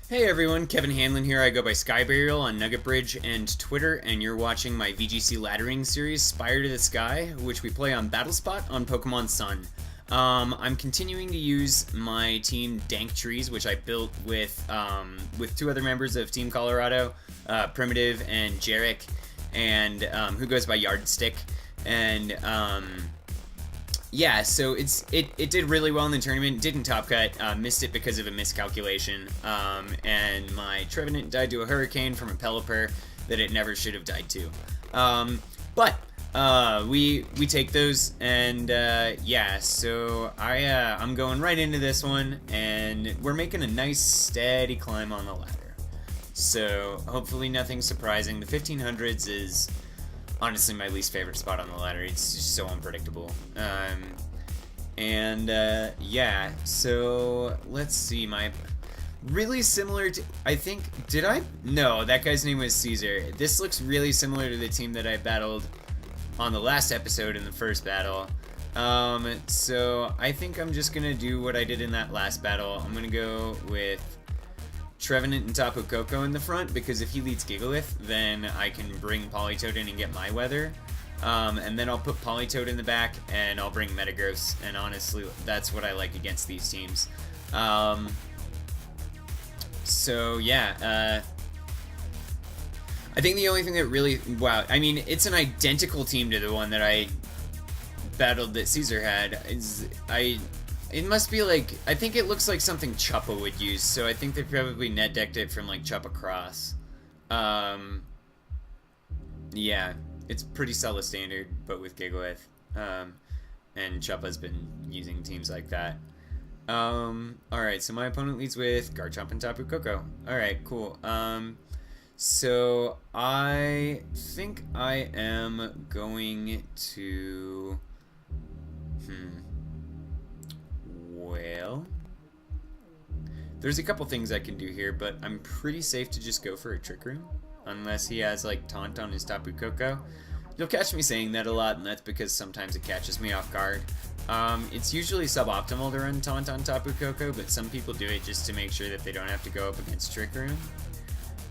Hey everyone, Kevin Hanlon here. I go by Skyburial on Nugget Bridge and Twitter, and you're watching my VGC laddering series, Spire to the Sky, which we play on Battlespot on Pokemon Sun. I'm continuing to use my team Dank Trees, which I built with two other members of Team Colorado, Primitive and Jarek, and who goes by Yardstick. And yeah, so it did really well in the tournament. Didn't top cut, missed it because of a miscalculation, and my Trevenant died to a hurricane from a Pelipper that it never should have died to. But we take those, and yeah, so I'm going right into this one, and we're making a nice steady climb on the ladder. So hopefully nothing surprising. The 1500s is honestly my least favorite spot on the ladder. It's just so unpredictable. Yeah, so let's see. My really similar to, I think, no, that guy's name was Caesar. This looks really similar to the team that I battled on the last episode in the first battle. So I think I'm just gonna do what I did in that last battle. I'm gonna go with Trevenant and Tapu Koko in the front, because if he leads Gigalith, then I can bring Politoed in and get my weather. And then I'll put Politoed in the back, and I'll bring Metagross, and honestly, that's what I like against these teams. So yeah, I think the only thing that really, wow, I mean, it's an identical team to the one that I battled that Caesar had. It must be like, I think it looks like something Chuppa would use, so I think they probably net decked it from like Chuppa Cross. Yeah, it's pretty solid standard, but with Gigalith. And Chuppa's been using teams like that. Alright, so my opponent leads with Garchomp and Tapu Koko. Alright, cool. So I think I am going to... Well, there's a couple things I can do here, but I'm pretty safe to just go for a Trick Room, unless he has like Taunt on his Tapu Koko. You'll catch me saying that a lot, and that's because sometimes it catches me off guard. It's usually suboptimal to run Taunt on Tapu Koko, but some people do it just to make sure that they don't have to go up against Trick Room.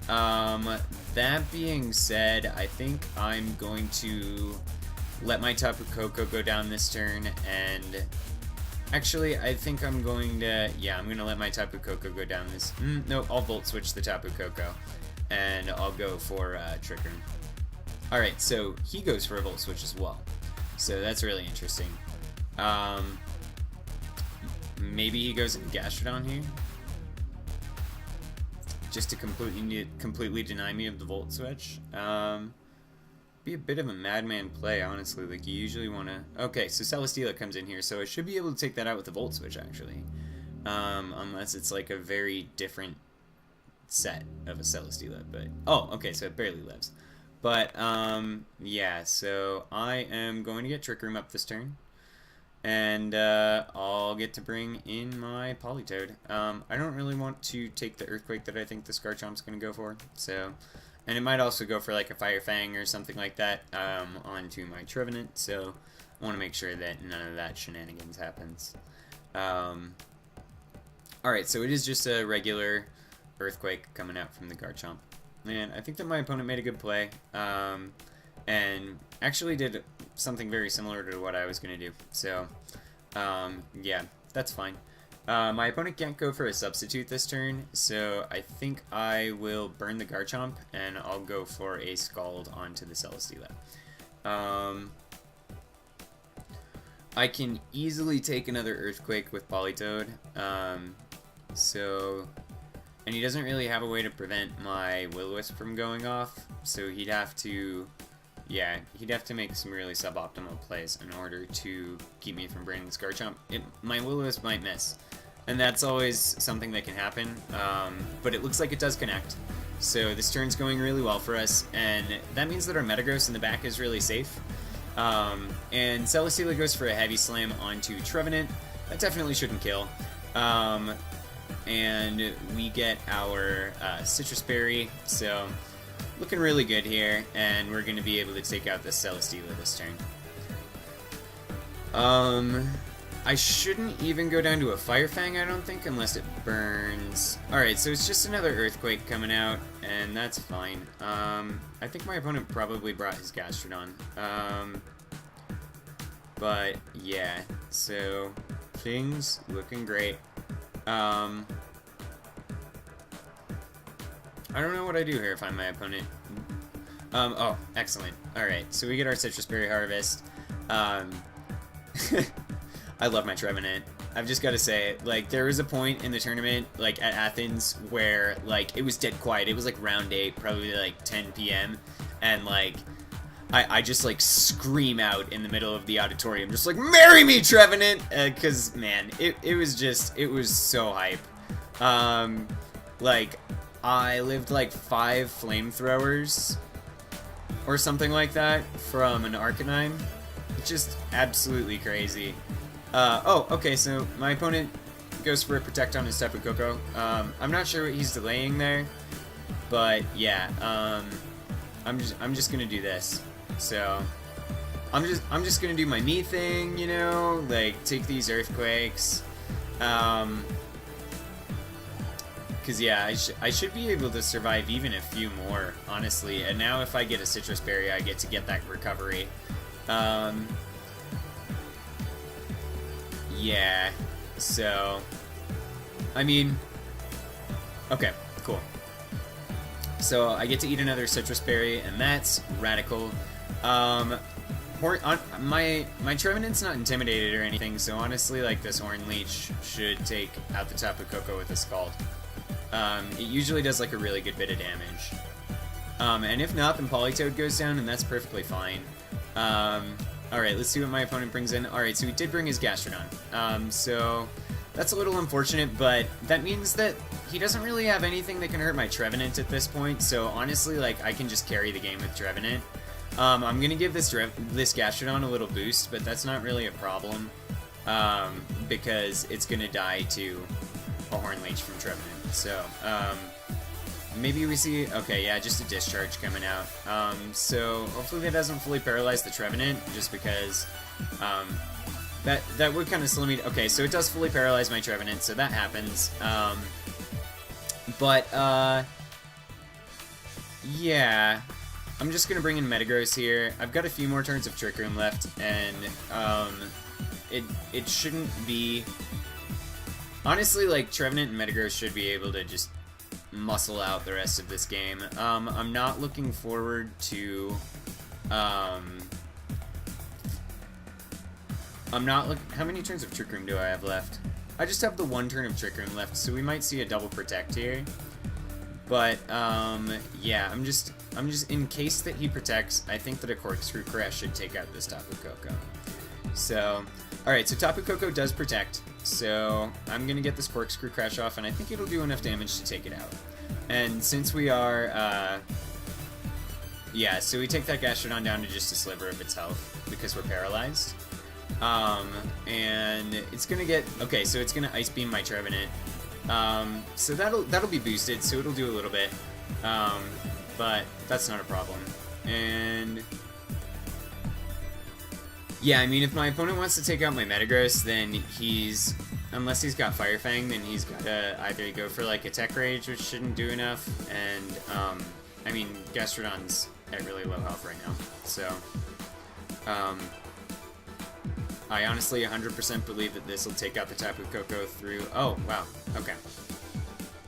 That being said, I think I'm going to let my Tapu Koko go down this turn, and actually, I think I'm going to, yeah, I'm going to let my Tapu Koko go down this, no, I'll Volt Switch the Tapu Koko, and I'll go for Trick Room. Alright, so he goes for a Volt Switch as well, so that's really interesting. Maybe he goes in Gastrodon here, just to completely deny me of the Volt Switch. Be a bit of a madman play, honestly. Like, you usually want to... Okay, so Celesteela comes in here, so I should be able to take that out with the Volt Switch, actually. Unless it's, like, a very different set of a Celesteela, but... Oh, okay, so it barely lives. But, yeah, so I am going to get Trick Room up this turn. And, I'll get to bring in my Politoed. I don't really want to take the Earthquake that I think the Garchomp's going to go for, so... And it might also go for like a Fire Fang or something like that onto my Trevenant, so I want to make sure that none of that shenanigans happens. Alright, so it is just a regular Earthquake coming out from the Garchomp. And I think that my opponent made a good play, and actually did something very similar to what I was going to do. So, yeah, that's fine. My opponent can't go for a substitute this turn, so I think I will burn the Garchomp, and I'll go for a Scald onto the Celesteela. I can easily take another Earthquake with Politoed, and he doesn't really have a way to prevent my Will-O-Wisp from going off, so he'd have to, yeah, he'd have to make some really suboptimal plays in order to keep me from burning this Garchomp. My Will-O-Wisp might miss. And that's always something that can happen, but it looks like it does connect. So this turn's going really well for us, and that means that our Metagross in the back is really safe. And Celesteela goes for a Heavy Slam onto Trevenant. That definitely shouldn't kill. And we get our Citrus Berry, so looking really good here, and we're going to be able to take out the Celesteela this turn. I shouldn't even go down to a Fire Fang, I don't think, unless it burns. Alright, so it's just another Earthquake coming out, and that's fine. I think my opponent probably brought his Gastrodon. But, yeah, so things looking great. I don't know what I do here if I'm my opponent. Oh, excellent. Alright, so we get our Citrus Berry Harvest. I love my Trevenant. I've just got to say, like, there was a point in the tournament, like, at Athens, where, like, it was dead quiet. It was, like, round 8, probably, like, 10 p.m., and, like, I just, like, scream out in the middle of the auditorium, just like, marry me, Trevenant! Because, man, it was just, it was so hype. Like, I lived, like, 5 flamethrowers, or something like that, from an Arcanine. Just absolutely crazy. Oh, okay, so my opponent goes for a Protect on his Tapu Koko. I'm not sure what he's delaying there, but yeah, I'm just gonna do this. So I'm just gonna do my me thing, you know, like take these Earthquakes. Cause yeah, I should be able to survive even a few more, honestly. And now if I get a Citrus Berry, I get to get that recovery. Yeah, so, I mean, okay, cool. So I get to eat another Citrus Berry, and that's radical. My Trevenant's not intimidated or anything, so honestly, like, this Horn Leech should take out the Tapu Koko with a Scald. It usually does, like, a really good bit of damage. And if not, then Politoed goes down, and that's perfectly fine. Alright, let's see what my opponent brings in. Alright, so he did bring his Gastrodon. So that's a little unfortunate, but that means that he doesn't really have anything that can hurt my Trevenant at this point, so honestly, like, I can just carry the game with Trevenant. I'm gonna give this Gastrodon a little boost, but that's not really a problem, because it's gonna die to a Horn Leech from Trevenant. So, maybe we see, okay, yeah, just a Discharge coming out. So hopefully that doesn't fully paralyze the Trevenant, just because, that would kind of slow me. Okay, so it does fully paralyze my Trevenant, so that happens. Yeah, I'm just gonna bring in Metagross here. I've got a few more turns of Trick Room left, and, it shouldn't be, honestly, like, Trevenant and Metagross should be able to just muscle out the rest of this game. I'm not looking forward to, how many turns of Trick Room do I have left? I just have the 1 turn of Trick Room left, so we might see a double Protect here. But, yeah, I'm just, in case that he protects, I think that a Corkscrew Caress should take out this Tapu Koko. So, alright, so Tapu Koko does protect, so I'm gonna get this Corkscrew Crash off, and I think it'll do enough damage to take it out. And since we are, yeah, so we take that Gastrodon down to just a sliver of its health, because we're paralyzed. And it's gonna get, okay, so it's gonna Ice Beam my Trevenant. So that'll be boosted, so it'll do a little bit, but that's not a problem. And yeah, I mean, if my opponent wants to take out my Metagross, then unless he's got Fire Fang, then he's gotta either go for, like, a Tech Rage, which shouldn't do enough, and, I mean, Gastrodon's at really low health right now, so, I honestly 100% believe that this will take out the Tapu Koko through, oh, wow, okay.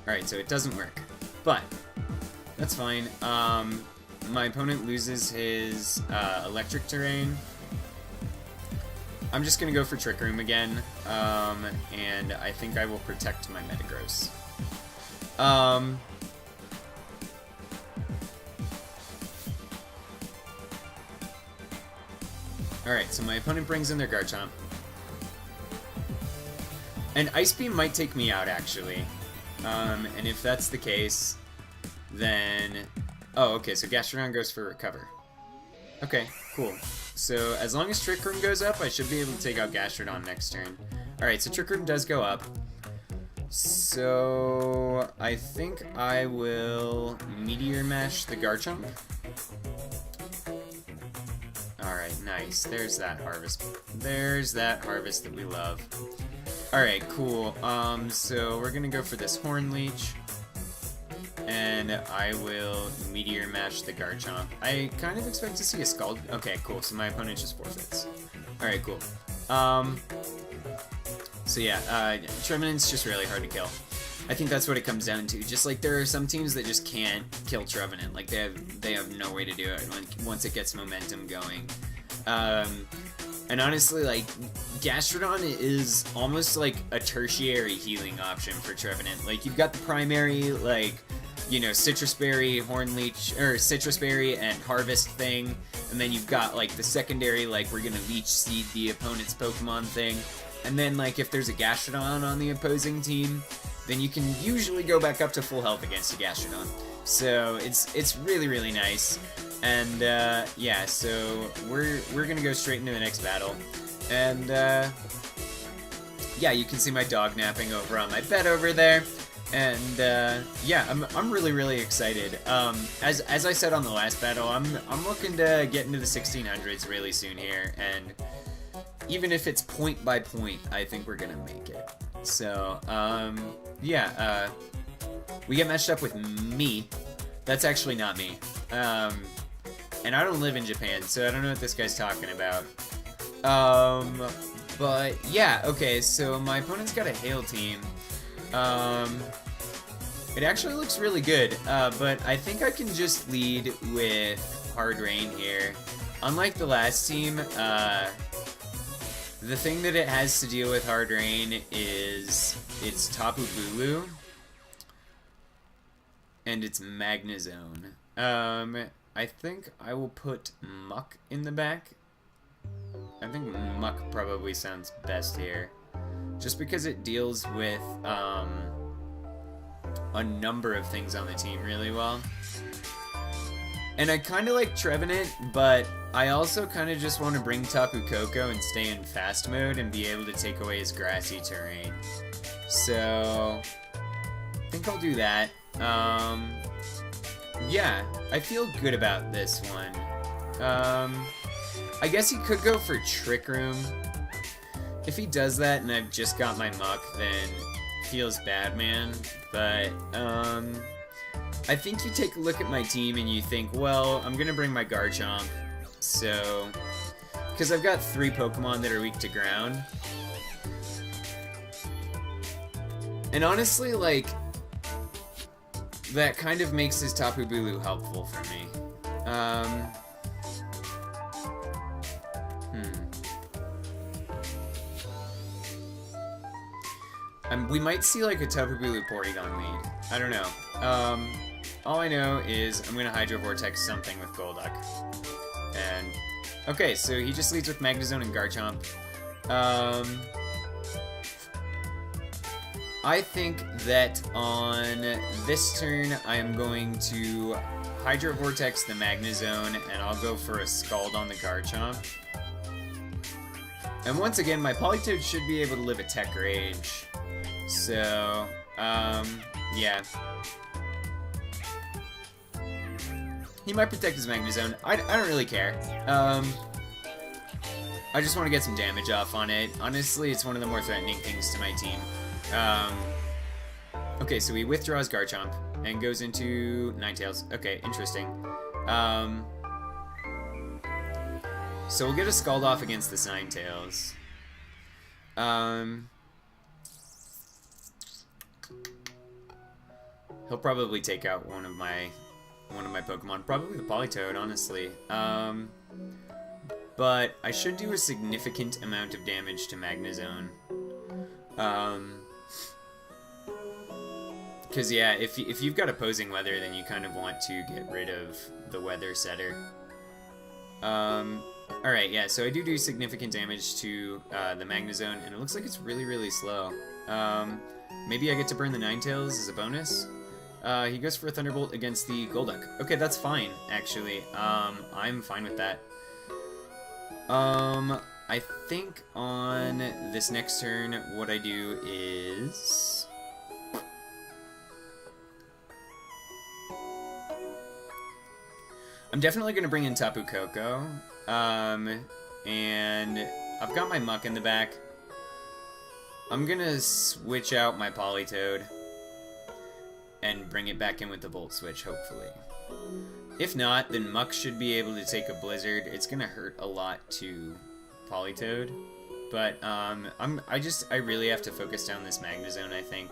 Alright, so it doesn't work, but that's fine. My opponent loses his, Electric Terrain. I'm just gonna go for Trick Room again, and I think I will protect my Metagross. Alright, so my opponent brings in their Garchomp. And Ice Beam might take me out, actually. And if that's the case, then... Oh, okay, so Gastrodon goes for Recover. Okay, cool. So, as long as Trick Room goes up, I should be able to take out Gastrodon next turn. Alright, so Trick Room does go up. So, I think I will Meteor Mash the Garchomp. Alright, Nice. There's that harvest. There's that harvest that we love. Alright, cool. So we're gonna go for this Horn Leech. And I will Meteor Mash the Garchomp. I kind of expect to see a Scald. Okay, cool. So my opponent just forfeits. Alright, cool. So yeah, Trevenant's just really hard to kill. I think that's what it comes down to. Just like there are some teams that just can't kill Trevenant. Like they have no way to do it once it gets momentum going. And honestly, like Gastrodon is almost like a tertiary healing option for Trevenant. Like you've got the primary, like, you know, Citrus Berry, Horn Leech, or Citrus Berry and Harvest thing, and then you've got like the secondary, like we're gonna Leech Seed the opponent's Pokemon thing, and then like if there's a Gastrodon on the opposing team, then you can usually go back up to full health against a Gastrodon. So it's really, really nice. And yeah, so we're gonna go straight into the next battle. And yeah, you can see my dog napping over on my bed over there. And yeah, I'm really, really excited. As I said on the last battle, I'm looking to get into the 1600s really soon here, and even if it's point by point, I think we're gonna make it. So yeah, we get matched up with me. That's actually not me. And I don't live in Japan, so I don't know what this guy's talking about. But yeah, okay, so my opponent's got a Hail Team. It actually looks really good, but I think I can just lead with Hard Rain here. Unlike the last team, the thing that it has to deal with Hard Rain is its Tapu Bulu and its Magnezone. I think I will put Muck in the back. I think Muck probably sounds best here, just because it deals with a number of things on the team really well. And I kind of like Trevenant, but I also kind of just want to bring Tapu Koko and stay in fast mode and be able to take away his grassy terrain. So I think I'll do that. Yeah, I feel good about this one. I guess he could go for Trick Room. If he does that and I've just got my Muck, then feels bad, man. But I think you take a look at my team and you think, well, I'm gonna bring my Garchomp, so because I've got 3 Pokemon that are weak to ground. And honestly, like, that kind of makes his Tapu Bulu helpful for me. We might see like a Tapu Bulu Porygon lead. I don't know. All I know is I'm gonna Hydro Vortex something with Golduck. And okay, so he just leads with Magnezone and Garchomp. I think that on this turn I am going to Hydro Vortex the Magnezone, and I'll go for a Scald on the Garchomp. And once again, my Politoed should be able to live a Tech Rage. So, yeah. He might protect his Magnezone. I don't really care. I just want to get some damage off on it. Honestly, it's one of the more threatening things to my team. Okay, so he withdraws Garchomp and goes into Ninetales. Okay, interesting. So we'll get a Scald off against this Ninetales. He'll probably take out one of my Pokemon, probably the Politoed, honestly. But I should do a significant amount of damage to Magnezone. Because yeah, if you've got opposing weather, then you kind of want to get rid of the weather setter. Alright, yeah, so I do significant damage to the Magnezone, and it looks like it's really, really slow. Maybe I get to burn the Ninetales as a bonus? He goes for a Thunderbolt against the Golduck. Okay, that's fine, actually. I'm fine with that. I think on this next turn, what I do is... I'm definitely going to bring in Tapu Koko. And I've got my Muck in the back. I'm going to switch out my Politoed and bring it back in with the Volt Switch, hopefully. If not, then Muck should be able to take a Blizzard. It's going to hurt a lot to Politoed. But I really have to focus down this Magnezone, I think.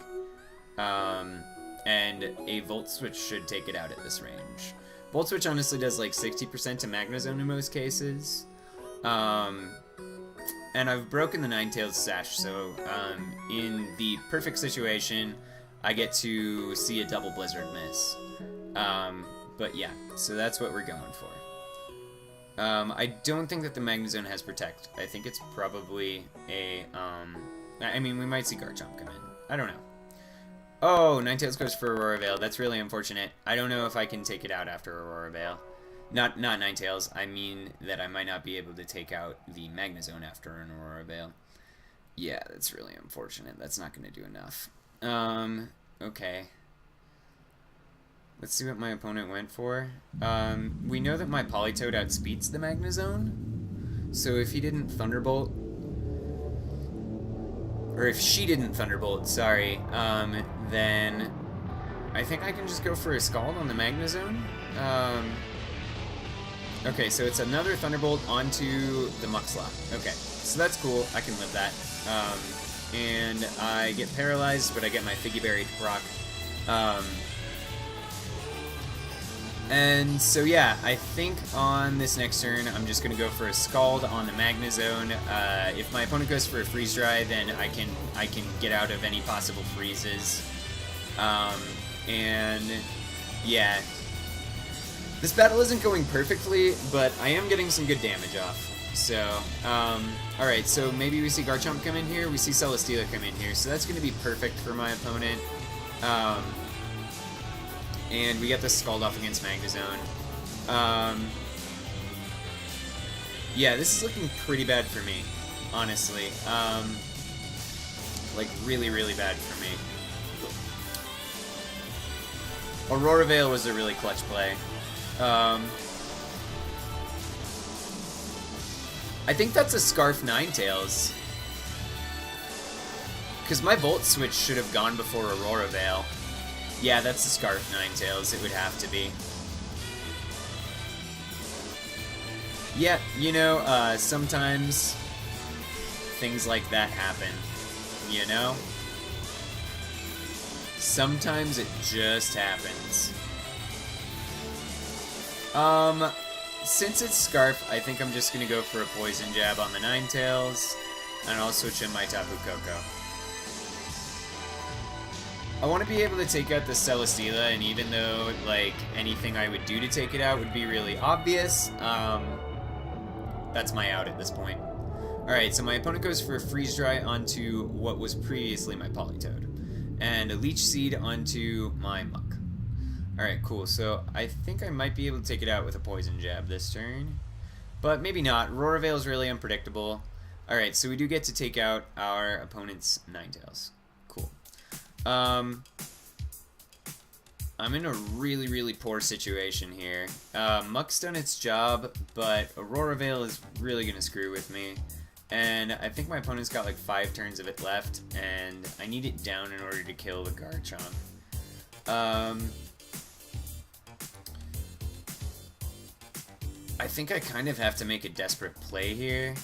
And a Volt Switch should take it out at this range. Volt Switch honestly does like 60% to Magnezone in most cases. And I've broken the Ninetales Sash, so in the perfect situation, I get to see a double Blizzard miss. But yeah, so that's what we're going for. I don't think that the Magnezone has Protect. I think it's probably a, I mean, we might see Garchomp come in. I don't know. Oh, Ninetales goes for Aurora Veil. That's really unfortunate. I don't know if I can take it out after Aurora Veil. Not Ninetales. I mean that I might not be able to take out the Magnezone after an Aurora Veil. Yeah, that's really unfortunate. That's not going to do enough. Okay. Let's see what my opponent went for. We know that my Politoed outspeeds the Magnezone. So if he didn't Thunderbolt, or if she didn't Thunderbolt, sorry, then I think I can just go for a Scald on the Magnezone. Okay, so it's another Thunderbolt onto the Muxlot. Okay, so that's cool. I can live that. And I get paralyzed, but I get my Figgy Berry to proc. And so yeah, I think on this next turn, I'm just going to go for a Scald on the Magnezone. If my opponent goes for a Freeze Dry, then I can get out of any possible freezes. And yeah, this battle isn't going perfectly, but I am getting some good damage off. So, alright, so maybe we see Garchomp come in here, we see Celesteela come in here, so that's going to be perfect for my opponent. And we get the Scald off against Magnezone. Yeah, this is looking pretty bad for me, honestly. Like, really, really bad for me. Aurora Veil was a really clutch play. I think that's a Scarf Ninetales. Because my Volt Switch should have gone before Aurora Veil. Yeah, that's a Scarf Ninetales. It would have to be. Yeah, you know, sometimes things like that happen. You know? Sometimes it just happens. Since it's Scarf, I think I'm just gonna go for a Poison Jab on the Ninetales, and I'll switch in my Tapu Koko. I want to be able to take out the Celesteela, and even though, like, anything I would do to take it out would be really obvious, that's my out at this point. Alright, so my opponent goes for a Freeze Dry onto what was previously my Politoed, and a Leech Seed onto my Muck. Alright, cool, so I think I might be able to take it out with a Poison Jab this turn, but maybe not. Aurora Veil is really unpredictable. Alright, so we do get to take out our opponent's Ninetales. Cool. I'm in a really, really poor situation here. Muck's done its job, but Aurora Veil is really going to screw with me. And I think my opponent's got like 5 turns of it left, and I need it down in order to kill the Garchomp. I think I kind of have to make a desperate play here.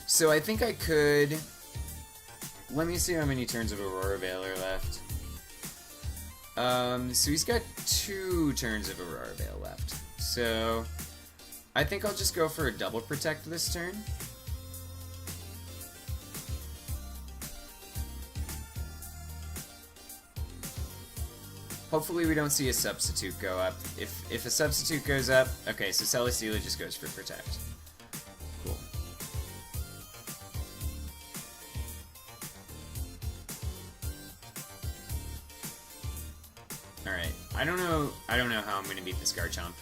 So I think I could... Let me see how many turns of Aurora Veil are left. So he's got 2 turns of Aurora Veil left. So I think I'll just go for a double Protect this turn. Hopefully we don't see a Substitute go up. If a Substitute goes up... Okay, so Celesteela just goes for Protect. Cool. Alright, I don't know how I'm gonna beat this Garchomp.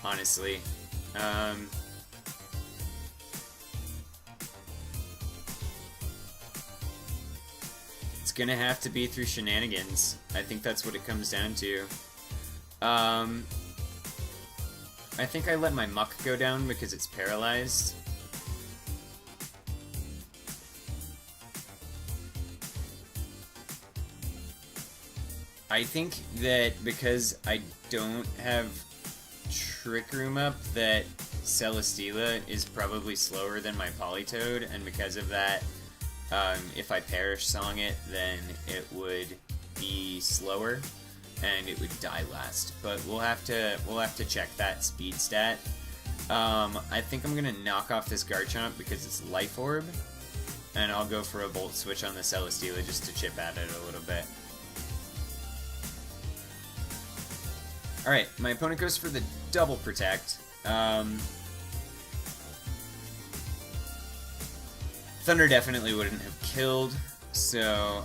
Honestly. gonna have to be through shenanigans. I think that's what it comes down to. I think I let my muck go down because it's paralyzed. I think that because I don't have Trick Room up, that Celesteela is probably slower than my Politoed, and because of that, if I Perish Song it, then it would be slower, and it would die last. But we'll have to check that speed stat. I think I'm gonna knock off this Garchomp because it's Life Orb, and I'll go for a Volt Switch on the Celesteela just to chip at it a little bit. Alright, my opponent goes for the double protect. Thunder definitely wouldn't have killed, so,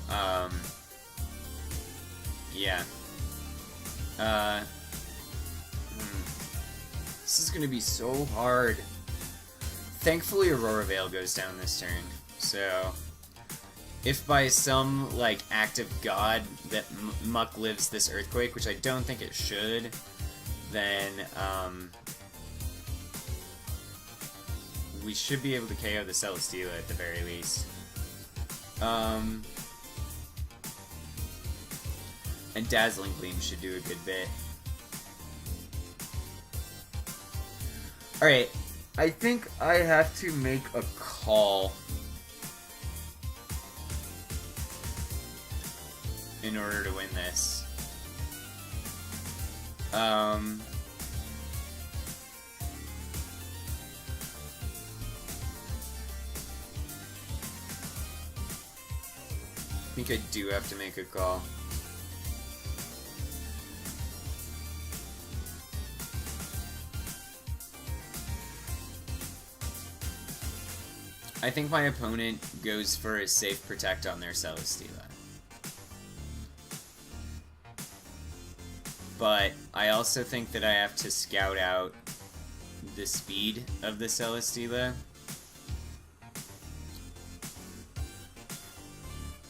yeah. This is gonna be so hard. Thankfully, Aurora Veil goes down this turn, so if by some, like, act of God that Muck lives this Earthquake, which I don't think it should, then, we should be able to KO the Celesteela at the very least. And Dazzling Gleam should do a good bit. Alright, I think I have to make a call in order to win this. I think I do have to make a call. I think my opponent goes for a safe protect on their Celesteela. But I also think that I have to scout out the speed of the Celesteela.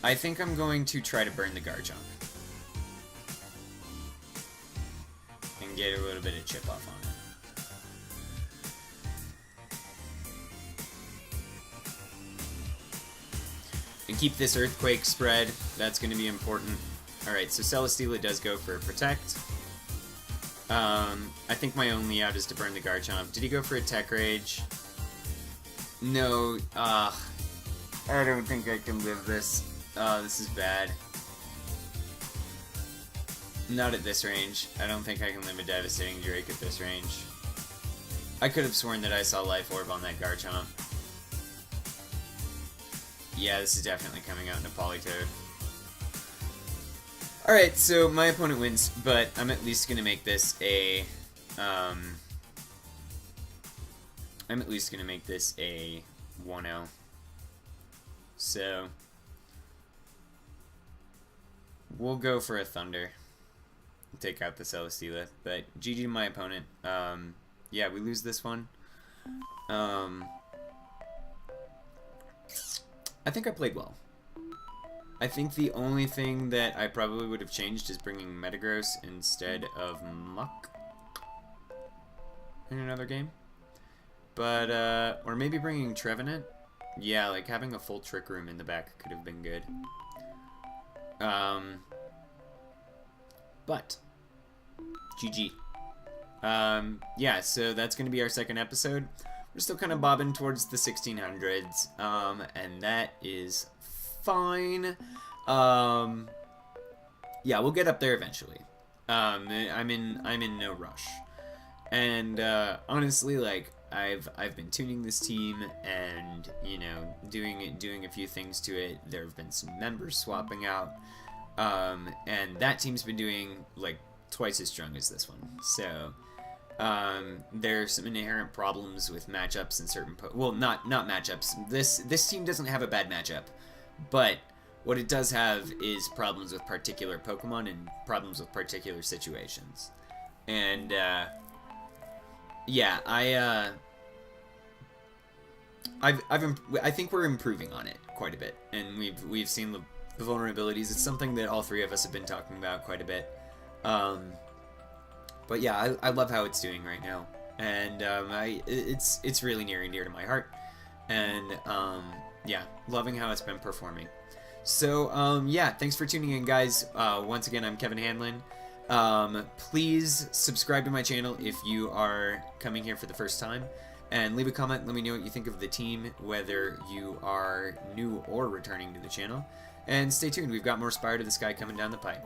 I think I'm going to try to burn the Garchomp and get a little bit of chip off on it. And keep this Earthquake spread. That's going to be important. Alright, so Celesteela does go for a Protect. I think my only out is to burn the Garchomp. Did he go for a Tech Rage? No, I don't think I can live this. This is bad. Not at this range. I don't think I can live a Devastating Drake at this range. I could have sworn that I saw Life Orb on that Garchomp. Yeah, this is definitely coming out in a Politoed. Alright, so my opponent wins, but I'm at least gonna make this a, I'm at least gonna make this a 1-0. So we'll go for a Thunder. Take out the Celesteela, but GG to my opponent. Yeah, we lose this one. I think I played well. I think the only thing that I probably would have changed is bringing Metagross instead of Muck in another game. But, or maybe bringing Trevenant. Yeah, like having a full Trick Room in the back could have been good. But, GG. Yeah, so that's going to be our second episode. We're still kind of bobbing towards the 1600s, and that is fine. Yeah, we'll get up there eventually. I'm in no rush. And honestly, like I've been tuning this team and, you know, doing a few things to it. There have been some members swapping out. And that team's been doing like twice as strong as this one. So there's some inherent problems with matchups in certain well, not matchups. This team doesn't have a bad matchup, but what it does have is problems with particular Pokemon and problems with particular situations. And yeah, I think we're improving on it quite a bit, and we've seen the vulnerabilities. It's something that all three of us have been talking about quite a bit. But yeah, I love how it's doing right now, and it's really near and dear to my heart, and yeah, loving how it's been performing. So yeah, thanks for tuning in, guys. Once again, I'm Kevin Hanlon. Please subscribe to my channel if you are coming here for the first time, and leave a comment. Let me know what you think of the team, whether you are new or returning to the channel. And stay tuned, we've got more Spire to the Sky coming down the pipe.